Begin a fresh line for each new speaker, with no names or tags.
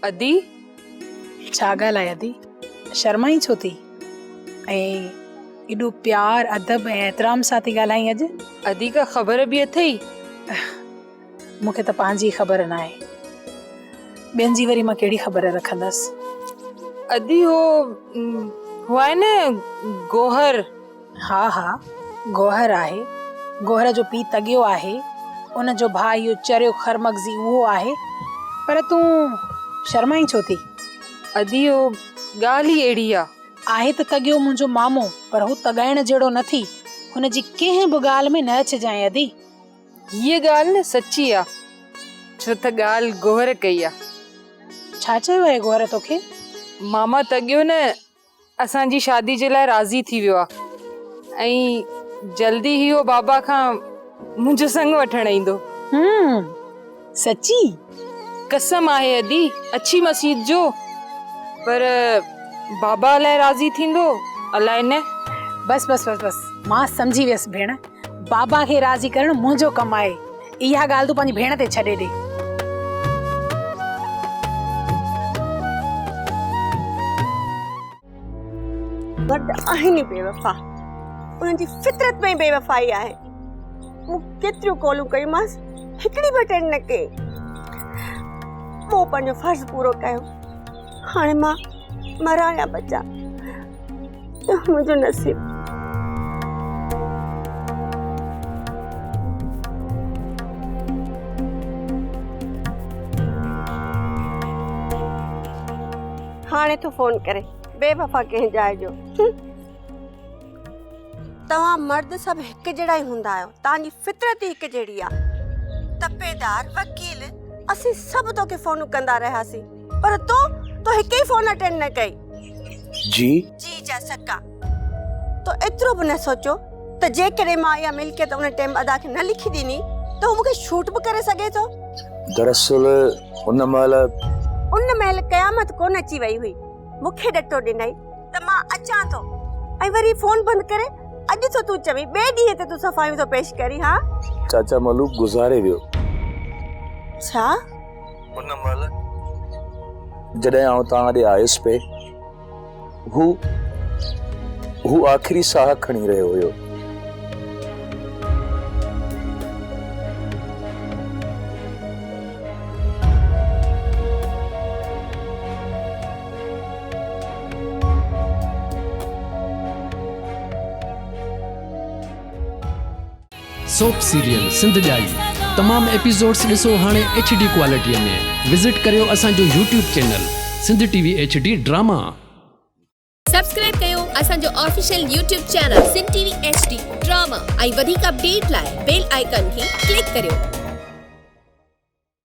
अदी
छा ॻाल्हि आहे अदी? शर्माई छो थी? ऐं एॾो प्यार अदब ऐं एतिराम सां थी ॻाल्हाई अॼु?
अदी का ख़बर बि अथई?
मूंखे त पंहिंजी ख़बर न आहे, ॿियनि जी वरी मां कहिड़ी ख़बर रखंदसि।
अदी हो आहे न गोहर।
हा हा, गोहर आहे। गोहर जो पीउ तगियो आहे, उन जो भाउ इहो चरियो खरमगज़ी उहो आहे, पर तूं शर्माई छो थी?
अदी हो ॻाल्हि ई अहिड़ी
आहे त तगियो मुंहिंजो मामो, पर हू तगाइण जहिड़ो न थी। हुन जी कंहिं बि ॻाल्हि में न अचिजांइ अदी।
हीअ ॻाल्हि न सची आहे, छो त ॻाल्हि गोहर कई आहे।
छा चयो आहे गोहर तोखे?
मामा तगियो न असांजी शादी जे लाइ राज़ी थी वियो आहे ऐं जल्दी ई हो बाबा खां मुंहिंजो संग वठण ईंदो।
सची?
कसम आहे अदी, अच्छी मसीद जो। पर बाबा लाइ राज़ी थींदो अलाए न।
बस बस बस बस, मां समझी वियसि भेण। बाबा खे राज़ी करण मुंहिंजो कमु आहे। इहा ॻाल्हि तूं पंहिंजी भेण ते छॾे ॾे।
मर्द आहिनि ई बेवफा, उन्हनि जी फितरत में बेवफाई आहे। मूं केतिरियूं कॉलूं कयूंमांसि, हिकिड़ी बि अटेंड न कई। मूं पंहिंजो फर्ज़ पूरो कयो, हाणे मां मरां या बचा, मुंहिंजो नसीब। हाणे तूं फोन करे बेवफा कंहिं जाइ जो। तव्हां मर्द सभु हिकु जहिड़ा ई हूंदा आहियो, तव्हांजी फितरत ई हिकु जहिड़ी आहे। तपेदार, वकील, असीं सभु तोखे फोनूं कंदा रहियासीं, पर तो हिकु ई फोन अटेंड न कई। जी जा सका। तो एतिरो बि न सोचो त जेकॾहिं मां इहा मिल्कियत उन टाइम अदा खे न लिखी ॾिनी त हू मूंखे शूट बि करे सघे थो।
दरअसल उन महिल
क़यामत कोन अची वई हुई। मूंखे ॾटो ॾिनई त मां अचां थो, ऐं वरी फोन बंदि करे अॼु तो तूं चवी ॿिए ॾींहं ते तूं सफ़ायूं तो पेश करी। हा
चाचा मलूक गुज़ारे वियो।
छा?
उन महिल जॾहिं आउं तव्हां ॾे आयुसि पे, हू आख़िरी साह खणी रहियो हुयो।
सोप सीरियल सिंध जाई तमाम एपिसोड्स ॾिसो हाणे HD क्वालिटीअ में। विजिट करियो असांजो YouTube channel Sindh TV HD drama.
Subscribe कयो असांजो official YouTube channel Sindh TV HD drama ऐं वधीक अपडेट लाइ बेल आइकन खे क्लिक करियो।